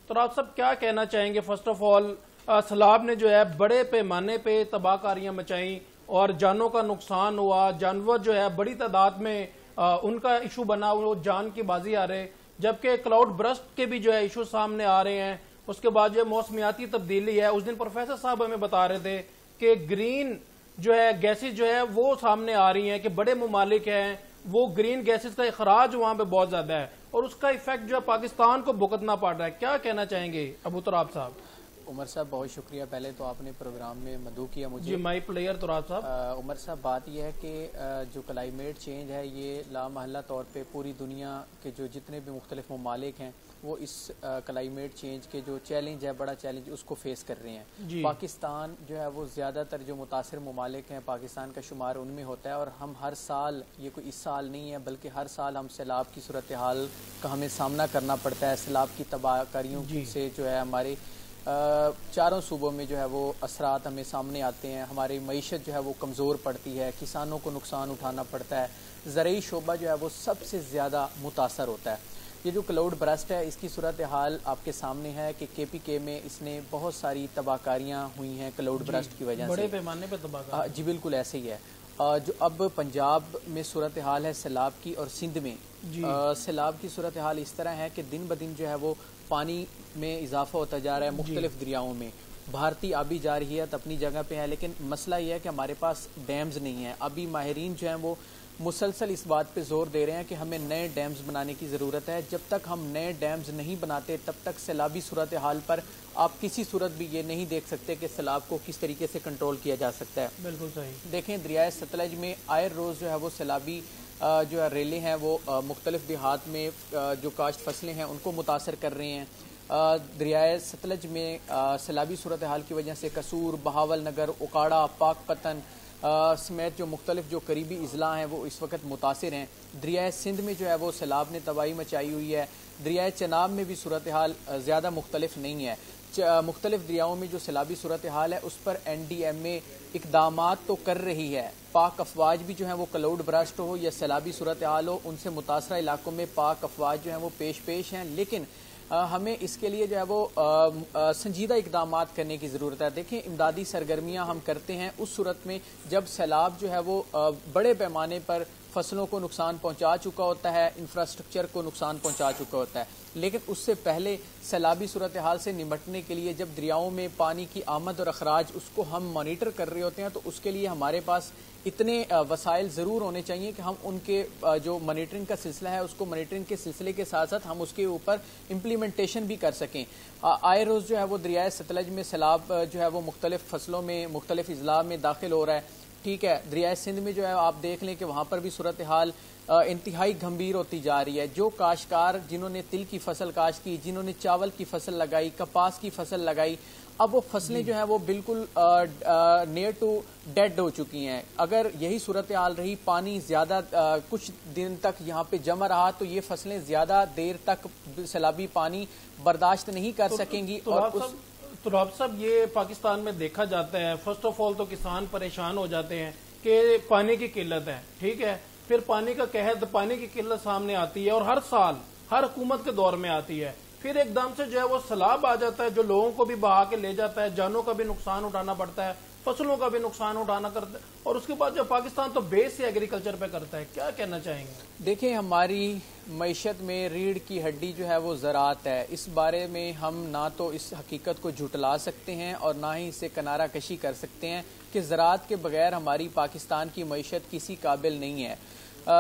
تو آپ سب کیا کہنا چاہیں گے؟ فرسٹ آف آل سیلاب نے جو ہے بڑے پیمانے پہ تباہ کاریاں مچائیں اور جانوں کا نقصان ہوا، جانور جو ہے بڑی تعداد میں ان کا ایشو بنا ہوا، جان کی بازی آ رہے، جبکہ کلاؤڈ برسٹ کے بھی جو ہے ایشو سامنے آ رہے ہیں۔ اس کے بعد جو موسمیاتی تبدیلی ہے، اس دن پروفیسر صاحب ہمیں بتا رہے تھے کہ گرین جو ہے گیسز جو ہے وہ سامنے آ رہی ہیں کہ بڑے ممالک ہیں وہ گرین گیسز کا اخراج وہاں پہ بہت زیادہ ہے اور اس کا ایفیکٹ جو ہے پاکستان کو بھگتنا پڑ رہا ہے۔ کیا کہنا چاہیں گے ابو تراب صاحب؟ عمر صاحب بہت شکریہ، پہلے تو آپ نے پروگرام میں مدعو کیا مجھے۔ جی مائی پلیئر تراب صاحب۔ عمر صاحب بات یہ ہے کہ جو کلائمیٹ چینج ہے یہ لامحلہ طور پہ پوری دنیا کے جو جتنے بھی مختلف ممالک ہیں وہ اس کلائمیٹ چینج کے جو چیلنج ہے، بڑا چیلنج، اس کو فیس کر رہے ہیں۔ پاکستان جو ہے وہ زیادہ تر جو متاثر ممالک ہیں، پاکستان کا شمار ان میں ہوتا ہے، اور ہم ہر سال، یہ کوئی اس سال نہیں ہے بلکہ ہر سال ہم سیلاب کی صورتحال کا ہمیں سامنا کرنا پڑتا ہے۔ سیلاب کی تباہ کاریوں سے جو ہے ہمارے چاروں صوبوں میں جو ہے وہ اثرات ہمیں سامنے آتے ہیں، ہماری معیشت جو ہے وہ کمزور پڑتی ہے، کسانوں کو نقصان اٹھانا پڑتا ہے، زرعی شعبہ جو ہے وہ سب سے زیادہ متاثر ہوتا ہے۔ یہ جو کلاؤڈ برسٹ ہے اس کی صورتحال آپ کے سامنے ہے کہ کے پی کے میں اس نے بہت ساری تباہ کاریاں ہوئی ہیں کلاؤڈ برسٹ کی وجہ سے، بڑے پیمانے پہ تباہ کاری۔ جی بالکل ایسے ہی ہے۔ جو اب پنجاب میں صورتحال ہے سیلاب کی، اور سندھ میں سیلاب کی صورتحال اس طرح ہے کہ دن بدن جو ہے وہ پانی میں اضافہ ہوتا جا رہا ہے مختلف دریاؤں میں۔ بھارتی آبی جارحیت اپنی جگہ پہ ہے، لیکن مسئلہ یہ ہے کہ ہمارے پاس ڈیمز نہیں ہیں۔ ابھی ماہرین جو ہیں وہ مسلسل اس بات پہ زور دے رہے ہیں کہ ہمیں نئے ڈیمز بنانے کی ضرورت ہے۔ جب تک ہم نئے ڈیمز نہیں بناتے تب تک سیلابی صورتحال پر آپ کسی صورت بھی یہ نہیں دیکھ سکتے کہ سیلاب کو کس طریقے سے کنٹرول کیا جا سکتا ہے۔ بالکل صحیح۔ دیکھیں دریائے ستلج میں آئے روز جو ہے وہ سیلابی جو ہے ریلیں ہیں وہ مختلف دیہات میں جو کاشت فصلیں ہیں ان کو متاثر کر رہے ہیں۔ دریائے ستلج میں سیلابی صورتحال کی وجہ سے قصور، بہاول نگر، اکاڑا، پاک پتن سمیت جو مختلف جو قریبی اضلاع ہیں وہ اس وقت متاثر ہیں۔ دریائے سندھ میں جو ہے وہ سیلاب نے تباہی مچائی ہوئی ہے۔ دریائے چناب میں بھی صورتحال زیادہ مختلف نہیں ہے۔ مختلف دریاؤں میں جو سیلابی صورتحال ہے اس پر این ڈی ایم اے اقدامات تو کر رہی ہے۔ پاک افواج بھی جو ہیں وہ کلاؤڈ برسٹ ہو یا سیلابی صورتحال ہو ان سے متاثرہ علاقوں میں پاک افواج جو ہیں وہ پیش ہیں، لیکن ہمیں اس کے لیے جو ہے وہ سنجیدہ اقدامات کرنے کی ضرورت ہے۔ دیکھیں امدادی سرگرمیاں ہم کرتے ہیں اس صورت میں جب سیلاب جو ہے وہ بڑے پیمانے پر فصلوں کو نقصان پہنچا چکا ہوتا ہے، انفراسٹرکچر کو نقصان پہنچا چکا ہوتا ہے، لیکن اس سے پہلے سیلابی صورتحال سے نمٹنے کے لیے جب دریاؤں میں پانی کی آمد اور اخراج اس کو ہم مانیٹر کر رہے ہوتے ہیں تو اس کے لیے ہمارے پاس اتنے وسائل ضرور ہونے چاہیے کہ ہم ان کے جو مانیٹرنگ کا سلسلہ ہے اس کو مانیٹرنگ کے سلسلے کے ساتھ ساتھ ہم اس کے اوپر امپلیمنٹیشن بھی کر سکیں۔ آئے روز جو ہے وہ دریائے ستلج میں سیلاب جو ہے وہ مختلف فصلوں میں مختلف اضلاع میں داخل ہو رہا ہے، ٹھیک ہے۔ دریائے سندھ میں جو ہے آپ دیکھ لیں کہ وہاں پر بھی صورتحال انتہائی گھمبیر ہوتی جا رہی ہے۔ جو کاشتکار جنہوں نے تل کی فصل کاشت کی، جنہوں نے چاول کی فصل لگائی، کپاس کی فصل لگائی، اب وہ فصلیں جو ہیں وہ بالکل نیئر ٹو ڈیڈ ہو چکی ہیں۔ اگر یہی صورتحال رہی، پانی زیادہ کچھ دن تک یہاں پہ جمع رہا تو یہ فصلیں زیادہ دیر تک سیلابی پانی برداشت نہیں کر سکیں گی۔ تو راب صاحب یہ پاکستان میں دیکھا جاتا ہے، فرسٹ آف آل تو کسان پریشان ہو جاتے ہیں کہ پانی کی قلت ہے، ٹھیک ہے، پھر پانی کا قحط، پانی کی قلت سامنے آتی ہے اور ہر سال ہر حکومت کے دور میں آتی ہے، پھر ایک دم سے جو ہے وہ سیلاب آ جاتا ہے جو لوگوں کو بھی بہا کے لے جاتا ہے، جانوں کا بھی نقصان اٹھانا پڑتا ہے، فصلوں کا بھی نقصان اٹھانا کرتا ہے، اور اس کے بعد جو پاکستان تو بیس ہی ایگریکلچر پہ کرتا ہے۔ کیا کہنا چاہیں گے؟ دیکھیں ہماری معیشت میں ریڑھ کی ہڈی جو ہے وہ زراعت ہے، اس بارے میں ہم نہ تو اس حقیقت کو جھٹلا سکتے ہیں اور نہ ہی اسے کنارہ کشی کر سکتے ہیں کہ زراعت کے بغیر ہماری پاکستان کی معیشت کسی قابل نہیں ہے۔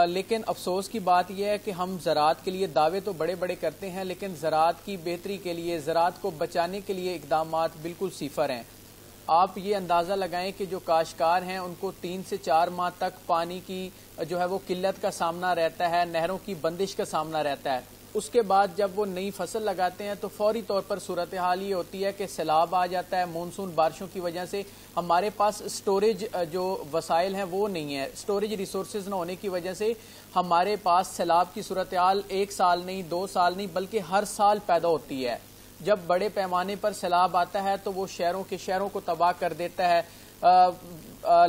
لیکن افسوس کی بات یہ ہے کہ ہم زراعت کے لیے دعوے تو بڑے بڑے کرتے ہیں لیکن زراعت کی بہتری کے لیے، زراعت کو بچانے کے لیے اقدامات بالکل صفر ہیں۔ آپ یہ اندازہ لگائیں کہ جو کاشتکار ہیں ان کو 3 سے 4 ماہ تک پانی کی جو ہے وہ قلت کا سامنا رہتا ہے، نہروں کی بندش کا سامنا رہتا ہے۔ اس کے بعد جب وہ نئی فصل لگاتے ہیں تو فوری طور پر صورتحال یہ ہوتی ہے کہ سیلاب آ جاتا ہے، مونسون بارشوں کی وجہ سے ہمارے پاس سٹوریج جو وسائل ہیں وہ نہیں ہے، سٹوریج ریسورسز نہ ہونے کی وجہ سے ہمارے پاس سیلاب کی صورتحال 1 سال نہیں، 2 سال نہیں بلکہ ہر سال پیدا ہوتی ہے۔ جب بڑے پیمانے پر سیلاب آتا ہے تو وہ شہروں کو تباہ کر دیتا ہے۔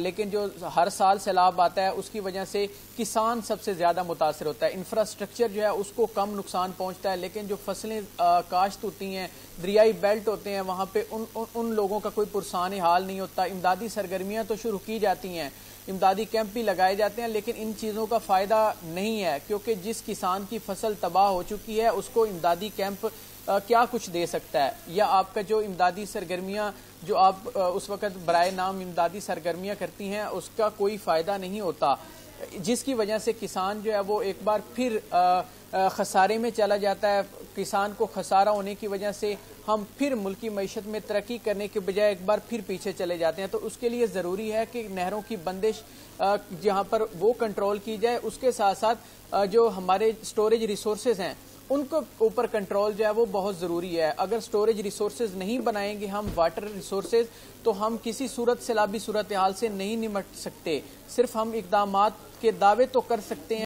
لیکن جو ہر سال سیلاب آتا ہے اس کی وجہ سے کسان سب سے زیادہ متاثر ہوتا ہے. انفراسٹرکچر جو ہے اس کو کم نقصان پہنچتا ہے، لیکن جو فصلیں کاشت ہوتی ہیں، دریائی بیلٹ ہوتے ہیں، وہاں پہ ان لوگوں کا کوئی پرسان حال نہیں ہوتا. امدادی سرگرمیاں تو شروع کی جاتی ہیں، امدادی کیمپ بھی لگائے جاتے ہیں، لیکن ان چیزوں کا فائدہ نہیں ہے، کیونکہ جس کسان کی فصل تباہ ہو چکی ہے اس کو امدادی کیمپ کیا کچھ دے سکتا ہے، یا آپ کا جو امدادی سرگرمیاں جو آپ اس وقت برائے نام امدادی سرگرمیاں کرتی ہیں اس کا کوئی فائدہ نہیں ہوتا، جس کی وجہ سے کسان جو ہے وہ ایک بار پھر خسارے میں چلا جاتا ہے. کسان کو خسارہ ہونے کی وجہ سے ہم پھر ملکی معیشت میں ترقی کرنے کے بجائے ایک بار پھر پیچھے چلے جاتے ہیں. تو اس کے لیے ضروری ہے کہ نہروں کی بندش جہاں پر وہ کنٹرول کی جائے، اس کے ساتھ ساتھ جو ہمارے سٹوریج ریسورسز ہیں ان کو اوپر کنٹرول جو ہے وہ بہت ضروری ہے. اگر سٹوریج ریسورسز نہیں بنائیں گے ہم واٹر ریسورسز، تو ہم کسی صورت سیلابی صورتحال سے نہیں نمٹ سکتے. صرف ہم اقدامات کے دعوے تو کر سکتے ہیں.